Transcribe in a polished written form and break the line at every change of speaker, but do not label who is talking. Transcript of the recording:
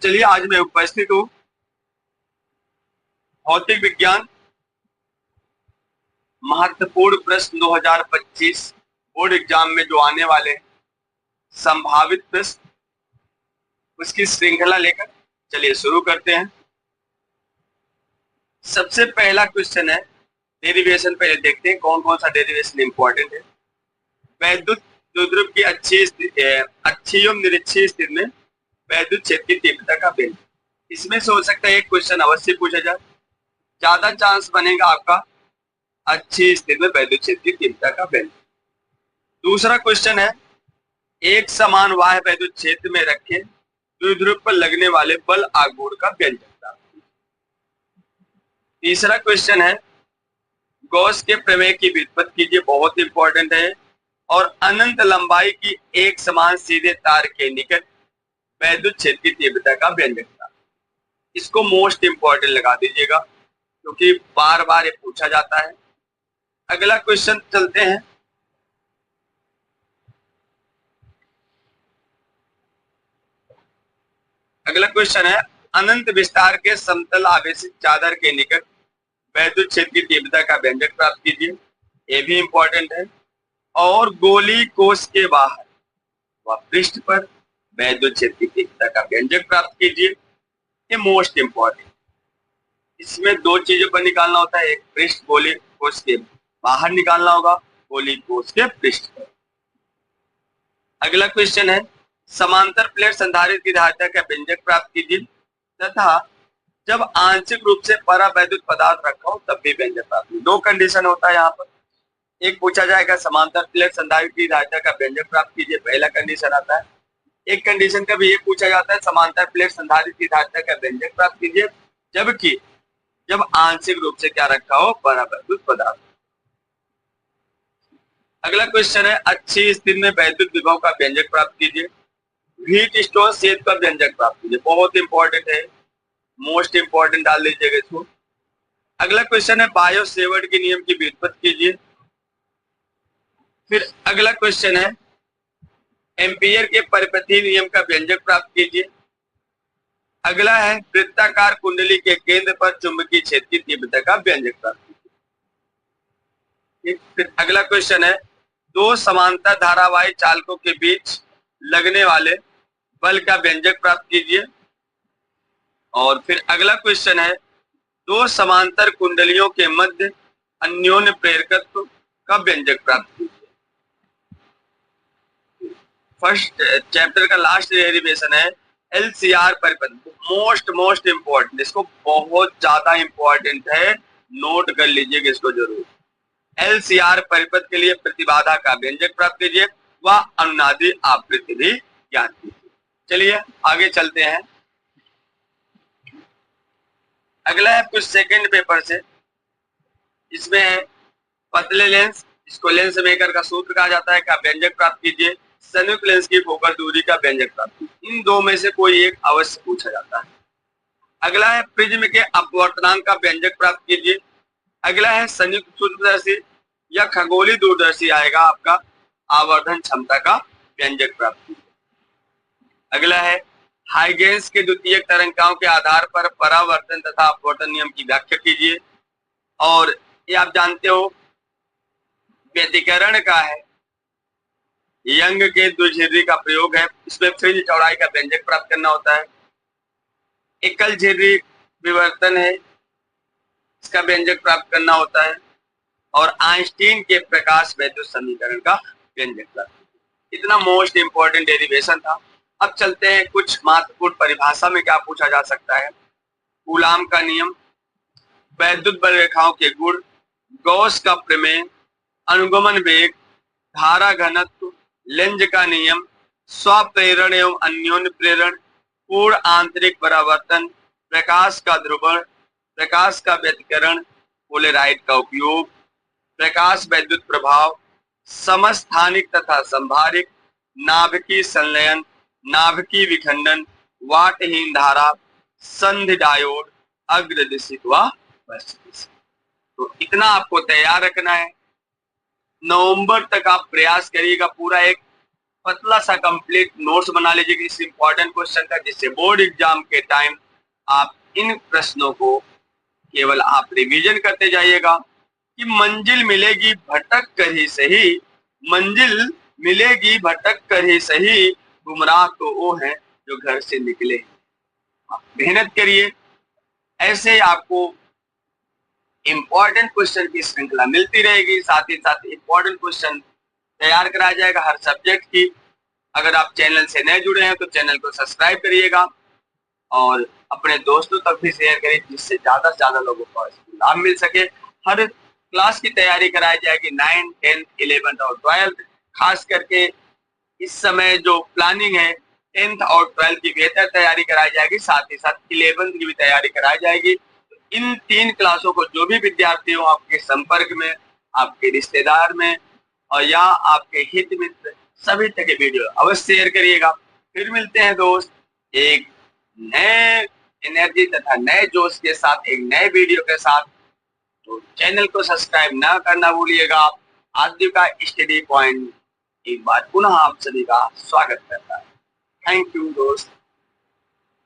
चलिए आज मैं उपस्थित हूँ भौतिक विज्ञान महत्वपूर्ण प्रश्न 2025 बोर्ड एग्जाम में जो आने वाले हैं, संभावित प्रश्न, उसकी श्रृंखला लेकर चलिए शुरू करते हैं। सबसे पहला क्वेश्चन है डेरिवेशन। पहले देखते हैं कौन कौन सा डेरिवेशन इंपॉर्टेंट है। वैद्युत द्विध्रुव की अच्छी एवं निरक्षीय स्थिति में वैद्युत क्षेत्र की तीव्रता का व्यंजक। इसमें से हो सकता है एक क्वेश्चन अवश्य पूछा जाए, ज्यादा चांस बनेगा आपका अच्छी स्थिति में वैद्युत क्षेत्र की तीव्रता का व्यंजक। दूसरा क्वेश्चन है एक समान बाह्य वैद्युत क्षेत्र में रखे द्विध्रुव पर लगने वाले बल आघूर्ण का व्यंजक। तीसरा क्वेश्चन है गॉस के प्रमेय की व्युत्पत्ति कीजिए, बहुत इंपॉर्टेंट है। और अनंत लंबाई की एक समान सीधे तार के निकट वैद्युत क्षेत्र की तीव्रता का व्यंजक। इसको मोस्ट इंपॉर्टेंट लगा दीजिएगा क्योंकि बार बार ये पूछा जाता है। अगला क्वेश्चन चलते हैं। अगला क्वेश्चन है अनंत विस्तार के समतल आवेशित चादर के निकट वैद्युत क्षेत्र की तीव्रता का व्यंजक प्राप्त कीजिए, ये भी इंपॉर्टेंट है। और गोली कोश के बाहर व पृष्ठ पर वैद्युत क्षेत्र की तीव्रता का व्यंजक प्राप्त कीजिए, ये मोस्ट इंपॉर्टेंट। इसमें दो चीजों पर निकालना होता है, एक पृष्ठ गोली कोश के बाहर निकालना होगा, गोली कोश के पृष्ठ पर। अगला क्वेश्चन है समांतर प्लेट संधारित्र की धारिता का व्यंजक प्राप्त कीजिए तथा जब आंशिक रूप से परावैद्युत पदार्थ रखा हो तब भी व्यंजक प्राप्त कीजिए। दो कंडीशन होता है यहाँ पर, एक पूछा जाएगा समांतर प्लेट संधारित्र की धारिता का व्यंजक प्राप्त कीजिए, पहला कंडीशन आता है। एक कंडीशन का भी ये पूछा जाता है समांतर प्लेट संधारित्र की धारिता का व्यंजक प्राप्त कीजिए जबकि जब आंशिक रूप से क्या रखा हो परावैद्युत पदार्थ। अगला क्वेश्चन है अच्छी स्थिति में वैद्युत विभव का व्यंजक प्राप्त कीजिए, हीट स्टोन सेद का व्यंजक प्राप्त कीजिए, बहुत इंपॉर्टेंट है, मोस्ट इंपॉर्टेंट डाल लीजिएगा इसको। अगला क्वेश्चन है बायो सेवर्ट के नियम की व्युत्पत्ति कीजिए। फिर अगला क्वेश्चन है एम्पियर के परिपथीय नियम का व्यंजक प्राप्त कीजिए। अगला है वृत्ताकार कुंडली के केंद्र पर चुंबकीय क्षेत्र की तीव्रता का व्यंजक प्राप्त कीजिए। फिर अगला क्वेश्चन है दो समांतर धारावाही चालकों के बीच लगने वाले बल का व्यंजक प्राप्त कीजिए। और फिर अगला क्वेश्चन है दो समांतर कुंडलियों के मध्य अन्योन्य प्रेरकत्व का व्यंजक प्राप्त कीजिए। फर्स्ट चैप्टर का लास्ट डेरिवेशन है एलसीआर परिपथ, मोस्ट इंपॉर्टेंट, इसको बहुत ज्यादा इंपॉर्टेंट है, नोट कर लीजिएगा इसको जरूर। एलसीआर परिपथ के लिए प्रतिबाधा का व्यंजक प्राप्त कीजिए व अनुनादी आवृत्ति भी ज्ञात कीजिए। चलिए आगे चलते हैं। अगला है कुछ सेकंड पेपर से, इसमें है पतले लेंस, इसको लेंस मेकर का सूत्र कहा जाता है, का व्यंजक प्राप्त कीजिए। संयुक्त लेंस की फोकल दूरी का व्यंजक प्राप्त कीजिए। इन दो में से कोई एक अवश्य पूछा जाता है। अगला है प्रिज्म के अपवर्तनांक का व्यंजक प्राप्त कीजिए। अगला है संयुक्त सूक्ष्मदर्शी या खगोलीय दूरदर्शी आएगा आपका आवर्धन क्षमता का व्यंजक प्राप्त कीजिए। अगला है हाइगेंस के द्वितीयक तरंगाओं के आधार पर परावर्तन तथा अपवर्तन नियम की व्याख्या कीजिए। और ये आप जानते हो व्यतिकरण का है, यंग के द्विझिर्री का प्रयोग है, इसमें फ्रिंज चौड़ाई का व्यंजक प्राप्त करना होता है। एकल झिर्री विवर्तन है, इसका व्यंजक प्राप्त करना होता है। और आइंस्टीन के प्रकाश वैद्युत समीकरण का व्यंजक प्राप्त। इतना मोस्ट इंपॉर्टेंट डेरिवेशन था। अब चलते हैं कुछ महत्वपूर्ण परिभाषा में क्या पूछा जा सकता है। कूलाम का नियम, वैद्युत बल रेखाओं के गुण, गॉस का प्रमेय, अनुगमन वेग, धारा घनत्व, लेंज का नियम, स्वप्रेरण एवं अन्योन्य प्रेरण, पूर्ण आंतरिक परावर्तन, प्रकाश का ध्रुवण, प्रकाश का व्यतिकरण, पोलेराइड का उपयोग, प्रकाश वैद्युत प्रभाव, समस्थानिक तथा संभारिक, नाभिकीय संलयन, नाभिकीय विखंडन, वाटहीन धारा, संधि डायोड, अग्रदिशिक व पश्चिमी। तो इतना आपको तैयार रखना है। नवंबर तक आप प्रयास करिएगा, पूरा एक पतला सा कंप्लीट नोट्स बना लीजिए इस इंपॉर्टेंट क्वेश्चन का, जिससे बोर्ड एग्जाम के टाइम आप इन प्रश्नों को केवल आप रिवीजन करते जाइएगा कि मंजिल मिलेगी भटक कर ही सही, मंजिल मिलेगी भटक कर ही सही, गुमराह तो वो है जो घर से निकले। आप मेहनत करिए, ऐसे आपको इंपॉर्टेंट क्वेश्चन की श्रृंखला मिलती रहेगी, साथ ही साथ इंपॉर्टेंट क्वेश्चन तैयार कराया जाएगा हर सब्जेक्ट की। अगर आप चैनल से नए जुड़े हैं तो चैनल को सब्सक्राइब करिएगा और अपने दोस्तों तक भी शेयर करिए, जिससे ज्यादा से ज्यादा लोगों को लाभ मिल सके। हर क्लास की तैयारी कराई जाएगी, 9, 10, 11 और 12। खास करके इस समय जो प्लानिंग है 10th और 12th की बेहतर तैयारी कराई जाएगी, साथ ही साथ 11th की भी तैयारी कराई जाएगी। इन 3 क्लासों को जो भी विद्यार्थी हो आपके संपर्क में, आपके रिश्तेदार में और या आपके हित मित्र, सभी तक ये वीडियो अवश्य शेयर करिएगा। फिर मिलते हैं दोस्त एक नए एनर्जी तथा नए जोश के साथ, एक नए वीडियो के साथ। तो चैनल को सब्सक्राइब ना करना भूलिएगा। आदित्य का स्टडी पॉइंट एक बार पुनः आप सभी का स्वागत करता है। थैंक यू दोस्त।